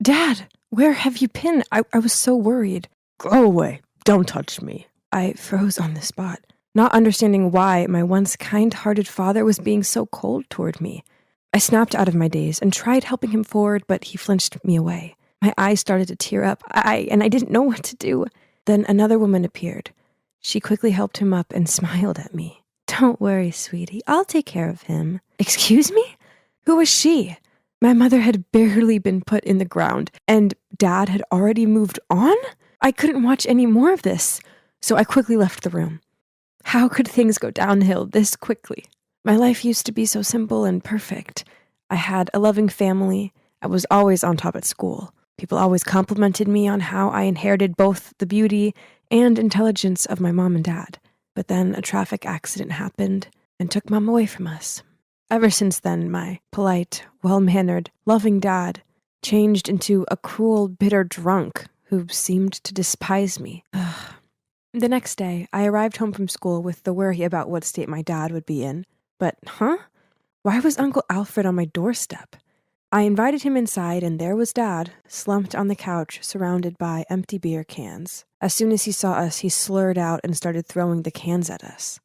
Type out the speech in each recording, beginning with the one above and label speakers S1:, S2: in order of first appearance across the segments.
S1: Dad, where have you been? I was so worried.
S2: Go away. Don't touch me.
S1: I froze on the spot, not understanding why my once kind-hearted father was being so cold toward me. I snapped out of my daze and tried helping him forward, but he flinched me away. My eyes started to tear up, and I didn't know what to do. Then another woman appeared. She quickly helped him up and smiled at me. Don't worry, sweetie. I'll take care of him. Excuse me? Who was she? My mother had barely been put in the ground, and Dad had already moved on? I couldn't watch any more of this, so I quickly left the room. How could things go downhill this quickly? My life used to be so simple and perfect. I had a loving family. I was always on top at school. People always complimented me on how I inherited both the beauty and intelligence of my mom and dad. But then a traffic accident happened and took Mom away from us. Ever since then, my polite, well-mannered, loving dad changed into a cruel, bitter drunk who seemed to despise me. The next day, I arrived home from school with the worry about what state my dad would be in. But, why was Uncle Alfred on my doorstep? I invited him inside, and there was Dad, slumped on the couch, surrounded by empty beer cans. As soon as he saw us, he slurred out and started throwing the cans at us.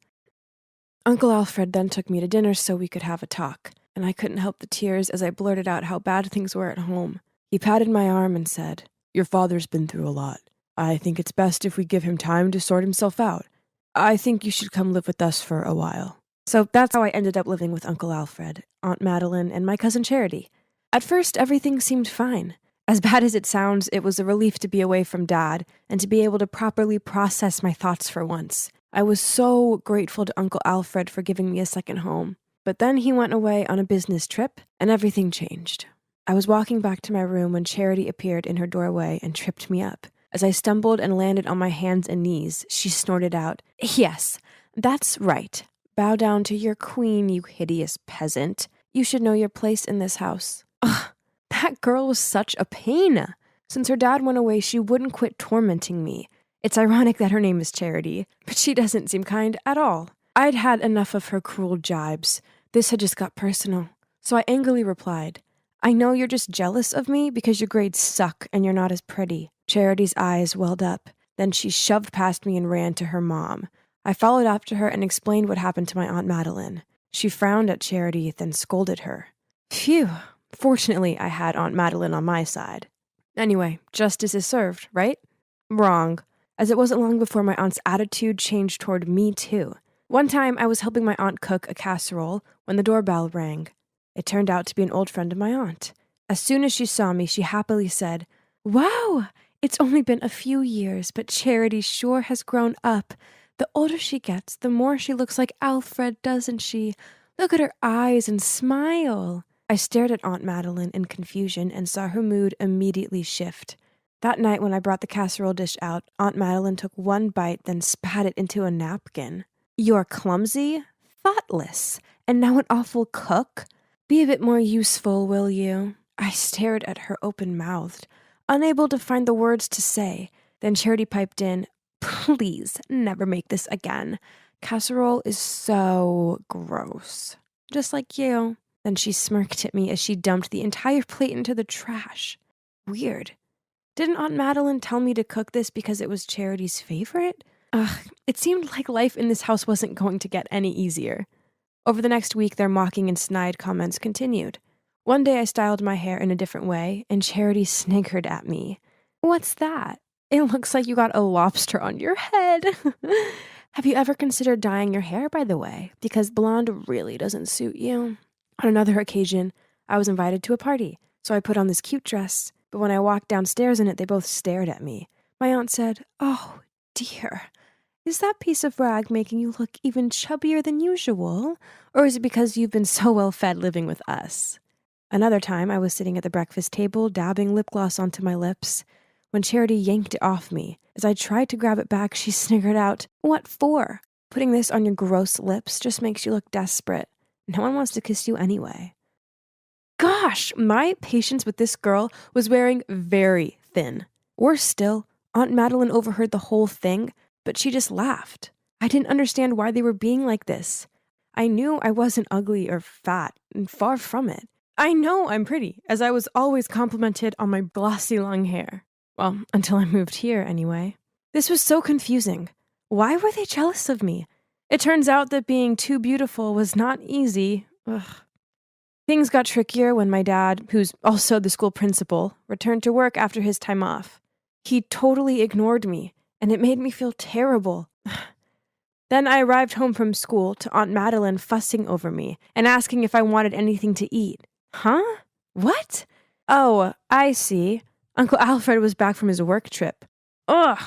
S1: Uncle Alfred then took me to dinner so we could have a talk, and I couldn't help the tears as I blurted out how bad things were at home. He patted my arm and said,
S2: Your father's been through a lot. I think it's best if we give him time to sort himself out. I think you should come live with us for a while.
S1: So that's how I ended up living with Uncle Alfred, Aunt Madeline, and my cousin Charity. At first, everything seemed fine. As bad as it sounds, it was a relief to be away from Dad and to be able to properly process my thoughts for once. I was so grateful to Uncle Alfred for giving me a second home. But then he went away on a business trip, and everything changed. I was walking back to my room when Charity appeared in her doorway and tripped me up. As I stumbled and landed on my hands and knees, she snorted out, Yes, that's right. Bow down to your queen, you hideous peasant. You should know your place in this house. Ugh, that girl was such a pain. Since her dad went away, she wouldn't quit tormenting me. It's ironic that her name is Charity, but she doesn't seem kind at all. I'd had enough of her cruel jibes. This had just got personal. So I angrily replied, I know you're just jealous of me because your grades suck and you're not as pretty. Charity's eyes welled up. Then she shoved past me and ran to her mom. I followed after her and explained what happened to my Aunt Madeline. She frowned at Charity, then scolded her. Phew. Fortunately, I had Aunt Madeline on my side. Anyway, justice is served, right? Wrong, as it wasn't long before my aunt's attitude changed toward me too. One time, I was helping my aunt cook a casserole when the doorbell rang. It turned out to be an old friend of my aunt. As soon as she saw me, she happily said, Wow, it's only been a few years, but Charity sure has grown up. The older she gets, the more she looks like Alfred, doesn't she? Look at her eyes and smile. I stared at Aunt Madeline in confusion and saw her mood immediately shift. That night when I brought the casserole dish out, Aunt Madeline took one bite, then spat it into a napkin. You're clumsy, thoughtless, and now an awful cook? Be a bit more useful, will you? I stared at her open-mouthed, unable to find the words to say. Then Charity piped in, Please, never make this again. Casserole is so gross. Just like you. Then she smirked at me as she dumped the entire plate into the trash. Weird. Didn't Aunt Madeline tell me to cook this because it was Charity's favorite? It seemed like life in this house wasn't going to get any easier. Over the next week, their mocking and snide comments continued. One day I styled my hair in a different way, and Charity sniggered at me. What's that? It looks like you got a lobster on your head. Have you ever considered dyeing your hair, by the way? Because blonde really doesn't suit you. On another occasion, I was invited to a party, so I put on this cute dress, but when I walked downstairs in it, they both stared at me. My aunt said, Oh, dear. Is that piece of rag making you look even chubbier than usual? Or is it because you've been so well fed living with us? Another time, I was sitting at the breakfast table, dabbing lip gloss onto my lips, when Charity yanked it off me. As I tried to grab it back, she sniggered out, What for? Putting this on your gross lips just makes you look desperate. No one wants to kiss you anyway. Gosh, my patience with this girl was wearing very thin. Worse still, Aunt Madeline overheard the whole thing, but she just laughed. I didn't understand why they were being like this. I knew I wasn't ugly or fat, and far from it. I know I'm pretty, as I was always complimented on my glossy long hair. Well, until I moved here, anyway. This was so confusing. Why were they jealous of me? It turns out that being too beautiful was not easy. Ugh. Things got trickier when my dad, who's also the school principal, returned to work after his time off. He totally ignored me, and it made me feel terrible. Then I arrived home from school to Aunt Madeline fussing over me and asking if I wanted anything to eat. Huh? What? Oh, I see. Uncle Alfred was back from his work trip. Ugh!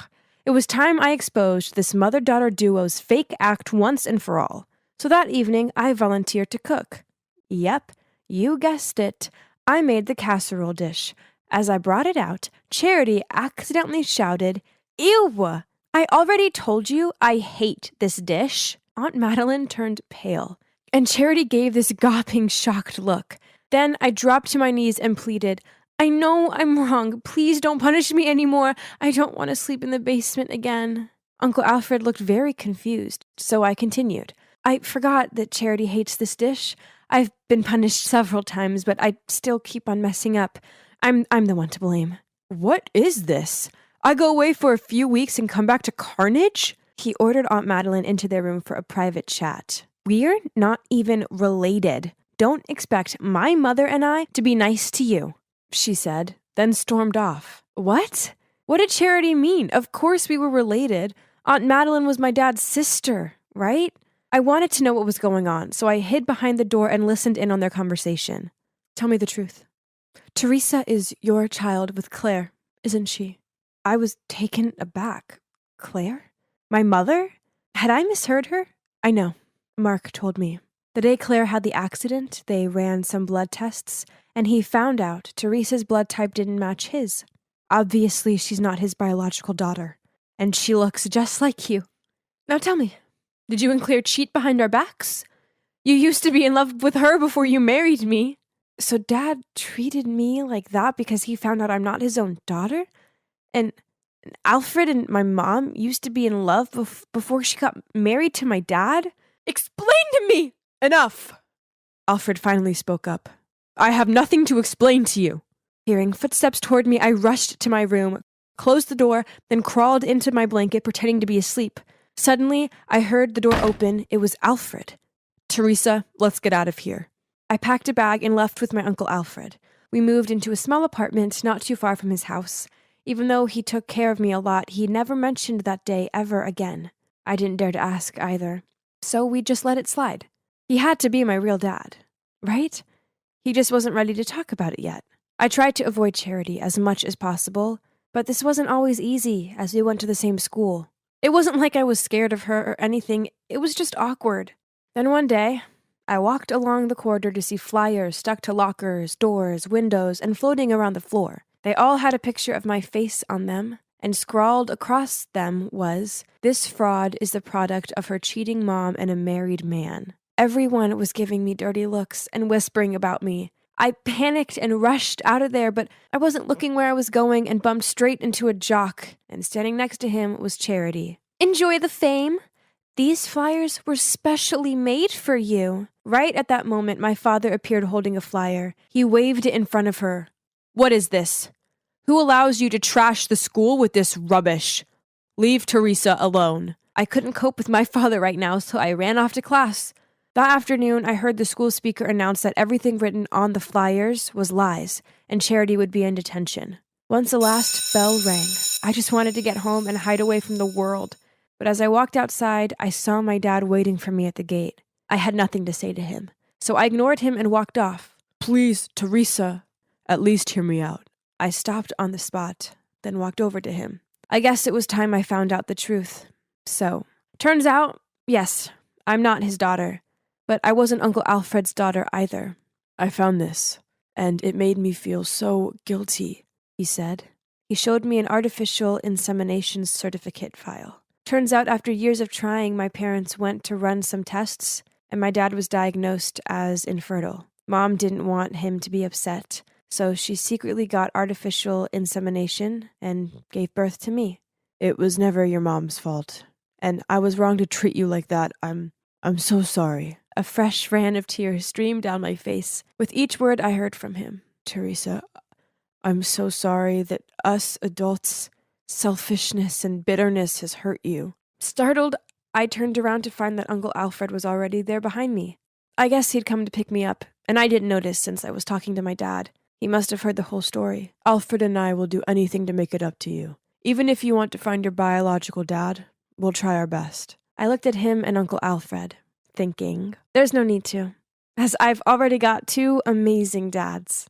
S1: It was time I exposed this mother-daughter duo's fake act once and for all. So that evening, I volunteered to cook. Yep, you guessed it. I made the casserole dish. As I brought it out, Charity accidentally shouted, "Ew! I already told you I hate this dish." Aunt Madeline turned pale, and Charity gave this gawping, shocked look. Then I dropped to my knees and pleaded, "I know I'm wrong. Please don't punish me anymore. I don't want to sleep in the basement again." Uncle Alfred looked very confused, so I continued. "I forgot that Charity hates this dish. I've been punished several times, but I still keep on messing up. I'm the one to blame." "What is this? I go away for a few weeks and come back to carnage?" He ordered Aunt Madeline into their room for a private chat. "We're not even related. Don't expect my mother and I to be nice to you," she said, then stormed off. What? What did Charity mean? Of course we were related. Aunt Madeline was my dad's sister, right? I wanted to know what was going on, so I hid behind the door and listened in on their conversation. "Tell me the truth. Teresa is your child with Claire, isn't she?" I was taken aback. Claire? My mother? Had I misheard her? "I know. Mark told me. The day Claire had the accident, they ran some blood tests, and he found out Teresa's blood type didn't match his. Obviously, she's not his biological daughter, and she looks just like you. Now tell me, did you and Claire cheat behind our backs? You used to be in love with her before you married me. So Dad treated me like that because he found out I'm not his own daughter? And Alfred and my mom used to be in love before she got married to my dad? Explain to me!" "Enough!" Alfred finally spoke up. "I have nothing to explain to you." Hearing footsteps toward me, I rushed to my room, closed the door, then crawled into my blanket pretending to be asleep. Suddenly, I heard the door open. It was Alfred. "Teresa, let's get out of here." I packed a bag and left with my Uncle Alfred. We moved into a small apartment not too far from his house. Even though he took care of me a lot, he never mentioned that day ever again. I didn't dare to ask either. So we just let it slide. He had to be my real dad, right? He just wasn't ready to talk about it yet. I tried to avoid Charity as much as possible, but this wasn't always easy as we went to the same school. It wasn't like I was scared of her or anything, it was just awkward. Then one day, I walked along the corridor to see flyers stuck to lockers, doors, windows, and floating around the floor. They all had a picture of my face on them, and scrawled across them was, "This fraud is the product of her cheating mom and a married man." Everyone was giving me dirty looks and whispering about me. I panicked and rushed out of there, but I wasn't looking where I was going and bumped straight into a jock, and standing next to him was Charity. "Enjoy the fame. These flyers were specially made for you." Right at that moment, my father appeared holding a flyer. He waved it in front of her. "What is this? Who allows you to trash the school with this rubbish? Leave Teresa alone." I couldn't cope with my father right now, so I ran off to class. That afternoon, I heard the school speaker announce that everything written on the flyers was lies, and Charity would be in detention. Once the last bell rang, I just wanted to get home and hide away from the world. But as I walked outside, I saw my dad waiting for me at the gate. I had nothing to say to him, so I ignored him and walked off. "Please, Teresa, at least hear me out." I stopped on the spot, then walked over to him. I guess it was time I found out the truth. So, turns out, yes, I'm not his daughter. But I wasn't Uncle Alfred's daughter either. "I found this, and it made me feel so guilty," he said. He showed me an artificial insemination certificate file. Turns out after years of trying, my parents went to run some tests, and my dad was diagnosed as infertile. Mom didn't want him to be upset, so she secretly got artificial insemination and gave birth to me. "It was never your mom's fault, and I was wrong to treat you like that. I'm so sorry." A fresh ran of tears streamed down my face with each word I heard from him.
S2: Teresa, I'm so sorry that us adults' selfishness and bitterness has hurt you.
S1: Startled, I turned around to find that Uncle Alfred was already there behind me. I guess he'd come to pick me up, and I didn't notice since I was talking to my dad. He must have heard the whole story.
S2: Alfred and I will do anything to make it up to you. Even if you want to find your biological dad, we'll try our best.
S1: I looked at him and Uncle Alfred, thinking, there's no need to, as I've already got two amazing dads.